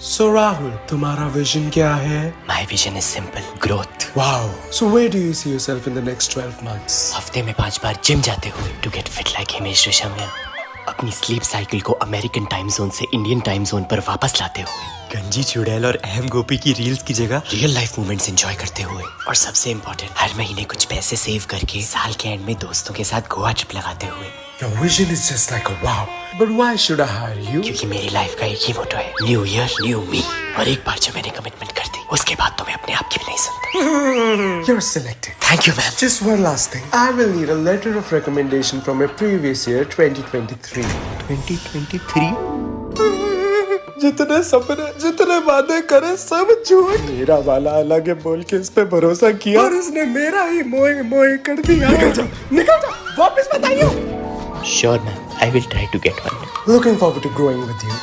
So Rahul, तुम्हारा vision क्या है? My vision is simple, growth. Wow. So where do you see yourself in the next 12 months? हफ्ते में 5 बार gym जाते हुए to get fit like Himesh Reshammiya. अपनी स्लीप साइकिल को अमेरिकन टाइम जोन से इंडियन टाइम जोन पर वापस लाते हुए गंजी चुड़ैल और अहम गोपी की रील्स की जगह रियल लाइफ मोमेंट्स एंजॉय करते हुए और सबसे इम्पोर्टेंट हर महीने कुछ पैसे सेव करके साल के एंड में दोस्तों के साथ गोवा ट्रिप लगाते हुए। Your vision is just like a wow. But why should I hire you? क्योंकि मेरी लाइफ का एक ही मोटो है, न्यू ईयर न्यू मी। और एक बार जब मैंने कमिटमेंट कर दी उसके बाद तो मैं अपने आप की भी नहीं सुनता। You're selected. Thank you ma'am. Just one last thing. I will need a letter of recommendation from your previous year 2023. 2023 जितने सपने जितने वादे करे सब झूठ। मेरा वाला अलग है बोल के इस पे भरोसा किया और इसने मेरा ही मोए मोए कर दिया। निकल जाओ वापस बताइए। Sure ma'am, I will try to get one. Looking forward to growing with you.